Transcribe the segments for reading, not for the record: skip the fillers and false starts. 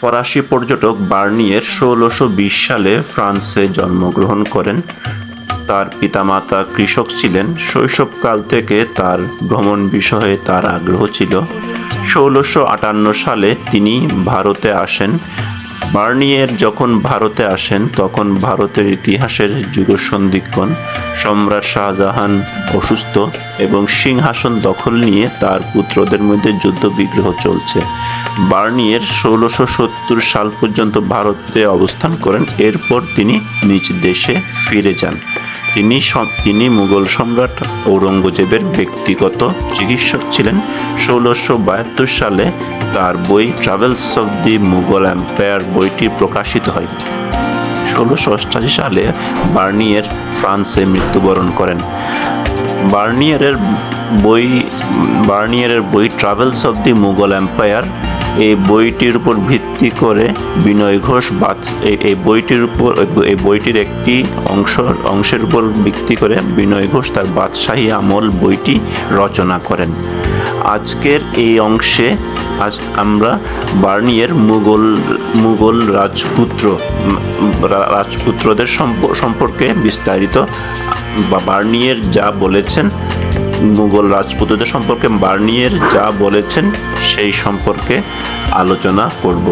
ফরাসি পর্যটক বার্নিয়ের 1620 সালে ফ্রান্সে জন্মগ্রহণ করেন। তার পিতামাতা কৃষক ছিলেন। শৈশবকাল থেকে তার ভ্রমণ বিষয়ে তার আগ্রহ ছিল। 1658 সালে তিনি ভারতে আসেন। বার্নিয়ের যখন ভারতে আসেন তখন ভারতের ইতিহাসের যুগসন্ধিক্ষণ। সম্রাট শাহজাহান অসুস্থ এবং সিংহাসন দখল নিয়ে তার পুত্রদের মধ্যে যুদ্ধবিগ্রহ চলছে। বার্নিয়ের 1670 সাল পর্যন্ত ভারতে অবস্থান করেন। এরপর তিনি নিজ দেশে ফিরে যান। তিনি মুঘল সম্রাট ঔরঙ্গজেবের ব্যক্তিগত চিকিৎসক ছিলেন। 1672 সালে তার বই travels of the Mughal empire বইটি প্রকাশিত হয়। 1688 সালে বার্নিয়ের ফ্রান্সে মৃত্যুবরণ করেন। বার্নিয়েরের বই travels of the Mughal empire, এই বইটির উপর ভিত্তি করে বিনয় ঘোষ এই বইটির একটি অংশের উপর ভিত্তি করে বিনয় ঘোষ তার বাদশাহী আমল বইটি রচনা করেন। আজকের এই অংশে আমরা বার্নিয়ের মুঘল রাজপুত্রদের সম্পর্কে বিস্তারিত বার্নিয়ের যা বলেছেন, মুঘল রাজপুত্রদের সম্পর্কে বার্নিয়ের যা বলেছেন সেই সম্পর্কে আলোচনা করব।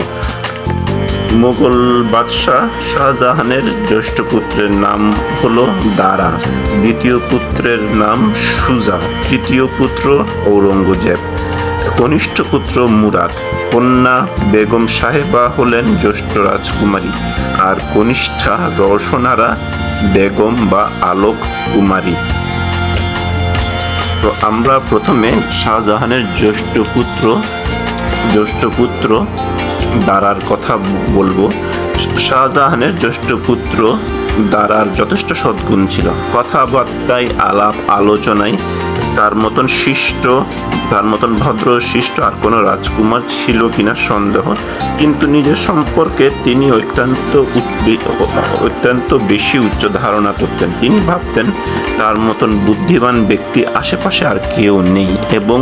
মুঘল বাদশাহ শাহজাহানের জ্যেষ্ঠ পুত্রের নাম হলো দারা, দ্বিতীয় পুত্রের নাম সুজা, তৃতীয় পুত্র ঔরঙ্গজেব, কনিষ্ঠ পুত্র মুরাদ। কন্যা বেগম সাহেবা হলেন জ্যেষ্ঠ রাজকুমারী, আর কনিষ্ঠা রওশনারা বেগম বা আলোক কুমারী। তো আমরা প্রথমে শাহজাহানের জ্যেষ্ঠ পুত্র দারার কথা বলবো। শাহজাহানের জ্যেষ্ঠ পুত্র দারার যথেষ্ট সদ্গুণ ছিল। কথাবার্তায়, আলাপ আলোচনায় তার মতন ভদ্র শিষ্ট আর কোনো রাজকুমার ছিল কিনা সন্দেহ, কিন্তু নিজের সম্পর্কে তিনি অত্যন্ত বেশি উচ্চ ধারণা করতেন। তিনি ভাবতেন তার মতন বুদ্ধিমান ব্যক্তি আশেপাশে আর কেউ নেই, এবং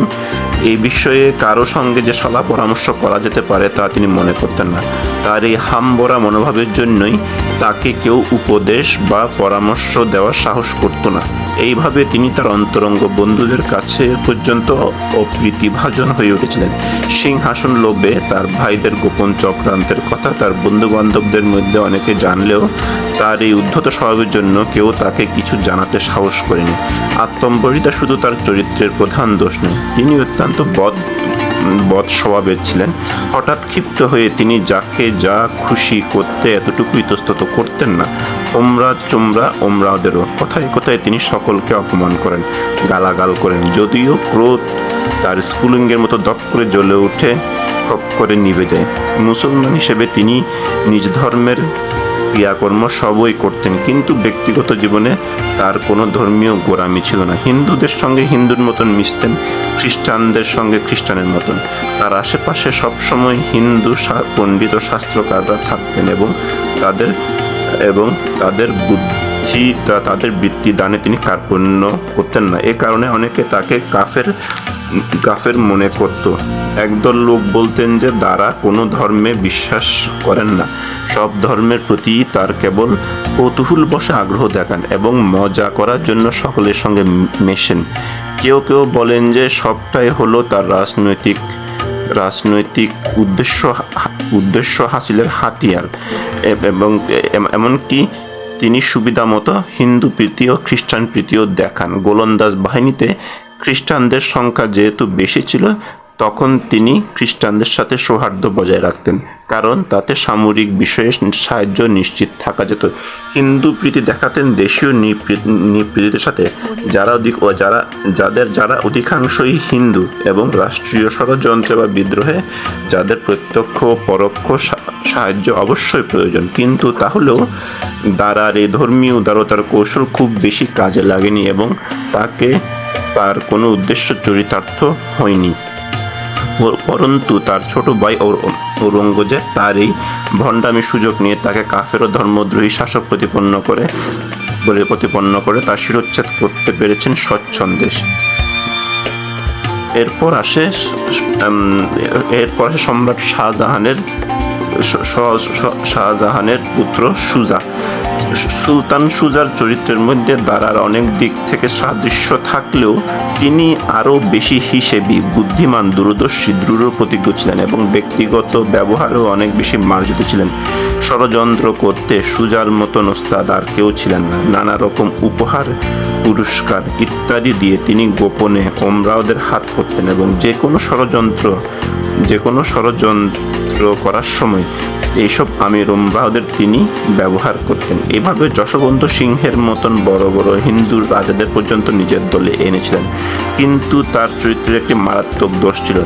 এই বিষয়ে কারো সঙ্গে যে সলা পরামর্শ করা যেতে পারে তা তিনি মনে করতেন না। তার এই হামবরা মনোভাবের জন্যই তাকে কেউ উপদেশ বা পরামর্শ দেওয়ার সাহস করত না। এইভাবে তিনি তার অন্তরঙ্গ বন্ধুদের কাছে পর্যন্ত অপ্রীতিভাজন হয়ে উঠেছিলেন। সিংহাসন লোভে তার ভাইদের গোপন চক্রান্তের কথা তার বন্ধু বান্ধবদের মধ্যে অনেকে জানলেও তার এই উদ্ধত স্বভাবের জন্য কেউ তাকে কিছু জানাতে সাহস করেনি। আত্মম্বরিতা শুধু তার চরিত্রের প্রধান দোষ নয়, তিনি অত্যন্ত বদ স্বভাবের ছিলেন। হঠাৎ ক্ষিপ্ত হয়ে তিনি যাকে যা খুশি করতে এতটুকু ইতস্তত করতেন না। ওমরাওদেরও কথায় কথায় তিনি সকলকে অপমান করেন, গালাগাল করেন। যদিও ক্রোধ তার স্ফুলিঙ্গের মতো দপ করে জ্বলে উঠে, খপ করে নিভে যায়। মুসলমান হিসেবে তিনি নিজ ধর্মের ক্রিয়াকর্ম সবই করতেন, কিন্তু ব্যক্তিগত জীবনে তার কোনো ধর্মীয় গোঁড়ামি ছিল না। হিন্দুদের সঙ্গে হিন্দুর মতন মিশতেন, খ্রিস্টানদের সঙ্গে খ্রিস্টানের মতন। তার আশেপাশে সবসময় হিন্দু পণ্ডিত ও শাস্ত্রকাররা থাকতেন এবং তাদের বৃত্তি দানে তিনি কার্পণ্য করতেন না। এ কারণে অনেকে তাকে কাফের মনে করত। একদল লোক বলতেন যে দারা কোনো ধর্মে বিশ্বাস করেন না, সব ধর্মের প্রতি তার কেবল কৌতূহল বশে আগ্রহ দেখান এবং মজা করার জন্য সকলের সঙ্গে মেশেন। কেউ বলেন যে সবটাই হলো তার রাজনৈতিক উদ্দেশ্য হাসিলের হাতিয়ার, এবং এমনকি তিনি সুবিধা মতো হিন্দু প্রীতি ও খ্রিস্টান প্রীতিও দেখান। গোলন্দাজ বাহিনীতে খ্রিস্টানদের সংখ্যা যেহেতু বেশি ছিল, তখন তিনি খ্রিস্টানদের সাথে সৌহার্দ্য বজায় রাখতেন, কারণ তাতে সামরিক বিষয়ে সাহায্য নিশ্চিত থাকা যেত। হিন্দু প্রীতি দেখাতেন দেশীয় নৃপ্রীতির সাথে, যারা অধিকাংশই হিন্দু, এবং রাষ্ট্রীয় ষড়যন্ত্রে বা বিদ্রোহে যাদের প্রত্যক্ষ ও পরোক্ষ সাহায্য অবশ্যই প্রয়োজন। কিন্তু তাহলেও দারার এই ধর্মীয় উদারতার কৌশল খুব বেশি কাজে লাগেনি এবং তার কোনো উদ্দেশ্য চরিতার্থ হয়নি। পরন্তু তার ছোট ভাই ঔরঙ্গজেব তার এই ভণ্ডামি সুযোগ নিয়ে তাকে কাফের ও ধর্মদ্রোহী শাসক প্রতিপন্ন করে তার শিরোচ্ছেদ করতে পেরেছেন স্বচ্ছন্দে। এরপর আসে সম্রাট শাহজাহানের পুত্র সুজা। সুলতান সুজার চরিত্রের মধ্যে দারার অনেক দিক থেকে সাদৃশ্য থাকলেও তিনি আরও বেশি হিসেবি, বুদ্ধিমান, দূরদর্শী, দৃঢ় প্রতিজ্ঞ ছিলেন এবং ব্যক্তিগত ব্যবহারেও অনেক বেশি মার্জিত ছিলেন। ষড়যন্ত্র করতে সুজার মতন ওস্তাদ আর কেউ ছিলেন না। নানা রকম উপহার, পুরস্কার ইত্যাদি দিয়ে তিনি গোপনে ওমরাওদের হাত করতেন এবং যে কোনো ষড়যন্ত্র করার সময় এইসব আমির ওমরাওদের তিনি ব্যবহার করতেন। এভাবে যশবন্ত সিংহের মতন বড় বড় হিন্দু রাজাদের পর্যন্ত নিজের দলে এনেছিলেন। কিন্তু তার চরিত্রের একটি মারাত্মক দোষ ছিল।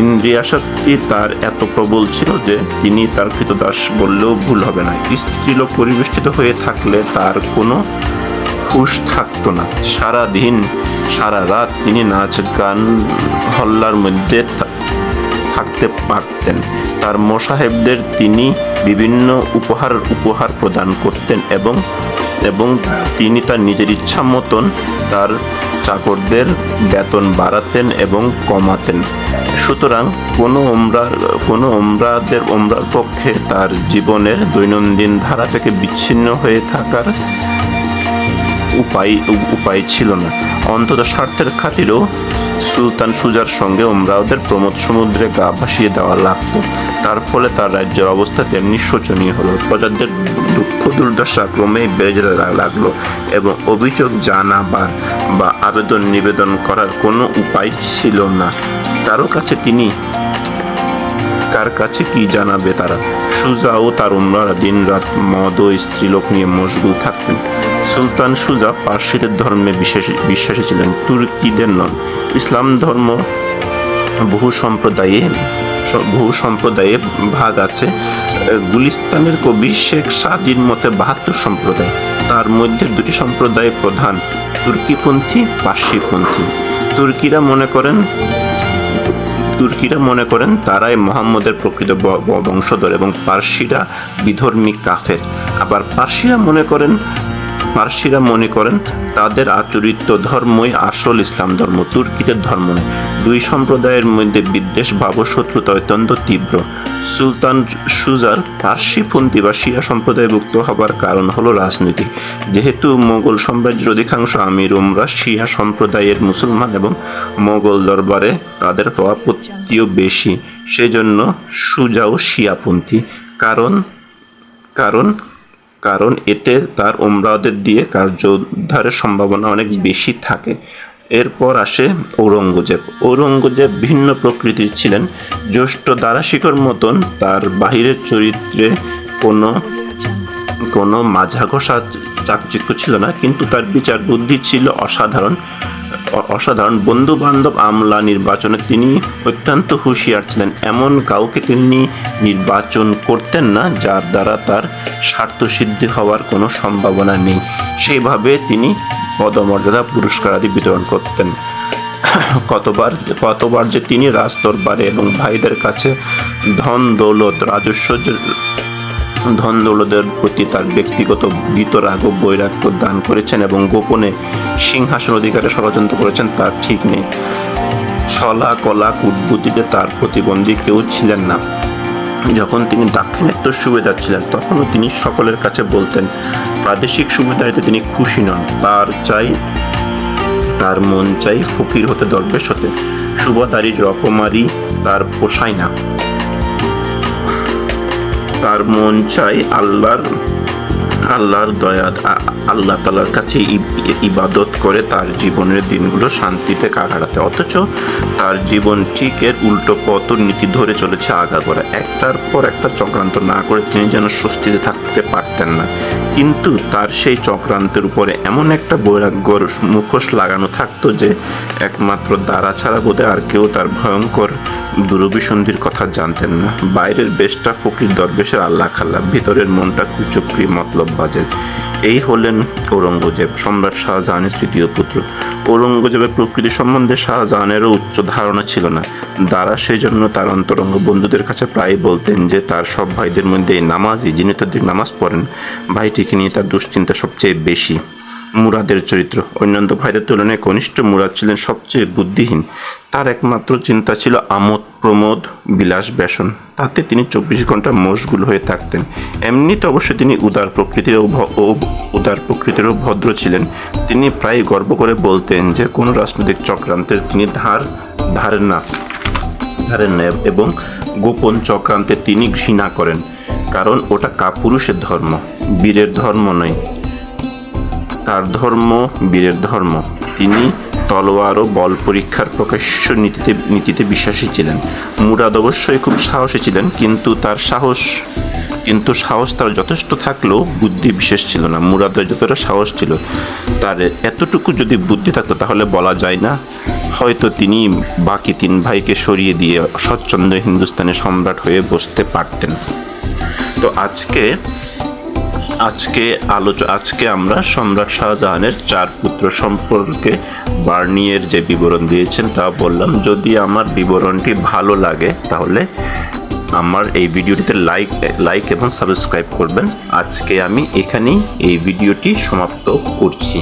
ইন্দ্রিয়াসক্তি তার এত প্রবল ছিল যে তিনি তার কৃতদাস বললেও ভুল হবে না। স্ত্রীলোক পরিবেষ্টিত হয়ে থাকলে তার কোনো হুঁশ থাকতো না। সারাদিন সারা রাত তিনি নাচ গান হল্লার মধ্যে থাকতে পারতেন। তার মোসাহেবদের তিনি বিভিন্ন উপহার প্রদান করতেন এবং তিনি তার নিজের ইচ্ছা মতন তার চাকরদের বেতন বাড়াতেন এবং কমাতেন। সুতরাং কোনো ওমরার পক্ষে তার জীবনের দৈনন্দিন ধারা থেকে বিচ্ছিন্ন হয়ে থাকার উপায় ছিল না। অন্তত স্বার্থের খাতিরেও সুলতান সুজার সঙ্গে ওমরাওদের প্রমোদ সমুদ্রে গা ভাসিয়ে দেওয়া লাগতো। তার ফলে তার রাজ্যের অবস্থা তেমনি শোচনীয় হলো। প্রজাদের দুঃখ দুর্দশা ক্রমেই বেড়ে যেতে লাগলো এবং অভিযোগ জানাবার বা আবেদন নিবেদন করার কোনো উপায় ছিল না। কার কাছে কি জানাবে তারা? সুজা ও তার ওমরারা দিন রাত মদ ও স্ত্রীলোক নিয়ে মশগুল থাকতেন। সুলতান সুজা পার্সিদের ধর্মে বিশ্বাসী ছিলেন, তুর্কিদের নন। ইসলাম ধর্ম বহু সম্প্রদায়ে ভাগ আছে। গুলিস্তানের কবি শেখ সাদির মতে 72 সম্প্রদায়। তার মধ্যে দুটি সম্প্রদায় প্রধান, তুর্কিপন্থী, পার্সিপন্থী। তুর্কিরা মনে করেন তারাই মোহাম্মদের প্রকৃত বংশধর এবং পার্সিরা বিধর্মী কাফের। আবার পার্সিরা মনে করেন তাদের আচরিত ধর্মই আসল ইসলাম ধর্ম, তুর্কিদের ধর্ম নয়। দুই সম্প্রদায়ের মধ্যে বিদ্বেষ ভাব ও শত্রুতা অত্যন্ত তীব্র। সুলতান সুজার পার্সিপন্থী বা শিয়া সম্প্রদায়ভুক্ত হবার কারণ হলো রাজনৈতিক। যেহেতু মোগল সাম্রাজ্যের অধিকাংশ আমির ওমরা শিয়া সম্প্রদায়ের মুসলমান এবং মোগল দরবারে তাদের প্রভাবপ্রতিও বেশি, সেজন্য সুজাও শিয়াপন্থী। কারণ এতে তার ওমরাওদের দিয়ে কার্য উদ্ধারের সম্ভাবনা অনেক বেশি থাকে। এরপর আসে ঔরঙ্গজেব ভিন্ন প্রকৃতির ছিলেন। জ্যেষ্ঠ দারাশিকোর মতন তার বাহিরের চরিত্রে কোনো মাঝাঘষা চাকচিক্য ছিল না, কিন্তু তার বিচার বুদ্ধি ছিল অসাধারণ। বন্ধু বান্ধব আমলা নির্বাচনে তিনি অত্যন্ত হুঁশিয়ার ছিলেন। এমন কাউকে তিনি নির্বাচন করতেন না যার দ্বারা তার স্বার্থসিদ্ধি হওয়ার কোনো সম্ভাবনা নেই। সেইভাবে তিনি পদমর্যাদা, পুরস্কার আদি বিতরণ করতেন। কতবার যে তিনি রাজদরবারে এবং ভাইদের কাছে ধন দৌলতের প্রতি তার ব্যক্তিগত বিতরাগ ও বৈরাগ্য দান করেছেন এবং গোপনে সিংহাসন অধিকারে ষড়যন্ত্র করেছেন তার ঠিক নেই। ছলা কলা কূটবুদ্ধিতে তার প্রতিবন্ধী কেউ ছিলেন না। যখন তিনি দাক্ষিণাত্য সুবেদার ছিলেন তখনও তিনি সকলের কাছে বলতেন, প্রাদেশিক সুবেদারিতে তিনি খুশি নন, তার মন চাই ফকির হতে, দরবেশ হতে। সুবাদারির রকমারি তার পোষায় না, তার মন চাই আল্লাহর দয়া, আল্লাহ তাআলার কাছে ইবাদত করে তার জীবনের দিনগুলো শান্তিতে কাটাতে। অথচ তার জীবন ঠিক এর উল্টো পথ নীতি ধরে চলেছে আগাগোড়া। একটার পর একটা চক্রান্ত না করে তিনি যেন স্বস্তিতে থাকতে পারতেন না। কিন্তু তার সেই চক্রান্তের উপরে এমন একটা বৈরাগ্যর মুখোশ লাগানো থাকতো যে একমাত্র দারা ছাড়া বোধহয় আর কেউ তার ভয়ঙ্কর দুরভিসন্ধির কথা জানতেন না। বাইরের বেশটা ফকির দরবেশের আল্লাহ খাল্লা, ভিতরের মনটা কুচক্রি মতলববাজের। এই হলেন ঔরঙ্গজেব, সম্রাট শাহজাহানের তৃতীয় পুত্র। ঔরঙ্গজেবের প্রকৃতি সম্বন্ধে শাহজাহানেরও উচ্চ ধারণা ছিল না। দারা সেই জন্য তার অন্তরঙ্গ বন্ধুদের কাছে প্রায় বলতেন যে তার সব ভাইদের মধ্যে নামাজি, যিনি তাদের নামাজ পড়েন, ভাইটিকে নিয়ে তার দুশ্চিন্তা সবচেয়ে বেশি। মুরাদের চরিত্র। অন্যান্য ভাইদের তুলনায় কনিষ্ঠ মুরাদ ছিলেন সবচেয়ে বুদ্ধিহীন। তার একমাত্র চিন্তা ছিল আমোদ প্রমোদ বিলাস ব্যসন, তাতে তিনি 24 ঘন্টা মশগুল হয়ে থাকতেন। এমনিতে অবশ্য তিনি উদার প্রকৃতিরও ভদ্র ছিলেন। তিনি প্রায় গর্ব করে বলতেন যে কোনো রাজনৈতিক চক্রান্তের তিনি ধারেন না এবং গোপন চক্রান্তে তিনি ঘৃণা করেন, কারণ ওটা কাপুরুষের ধর্ম, বীরের ধর্ম নয়। তার ধর্ম বীরের ধর্ম। তিনি তলোয়ার ও বল পরীক্ষার প্রকাশ্য নীতিতে বিশ্বাসী ছিলেন। মুরাদ অবশ্যই খুব সাহসী ছিলেন, কিন্তু সাহস তার যথেষ্ট থাকলেও বুদ্ধি বিশেষ ছিল না। মুরাদের যতটা সাহস ছিল, তার এতটুকু যদি বুদ্ধি থাকতো তাহলে বলা যায় না হয়তো তিনি বাকি 3 ভাইকে সরিয়ে দিয়ে স্বচ্ছন্দ হিন্দুস্তানের সম্রাট হয়ে বসতে পারতেন। তো আজকে আমরা সম্রাট শাহজাহানের 4 পুত্র সম্পর্কে বার্নিয়ের যে বিবরণ দিয়েছেন তা বললাম। যদি আমার বিবরণটি ভালো লাগে তাহলে আমার এই ভিডিওটিতে লাইক এবং সাবস্ক্রাইব করবেন। আজকে আমি এখানেই এই ভিডিওটি সমাপ্ত করছি।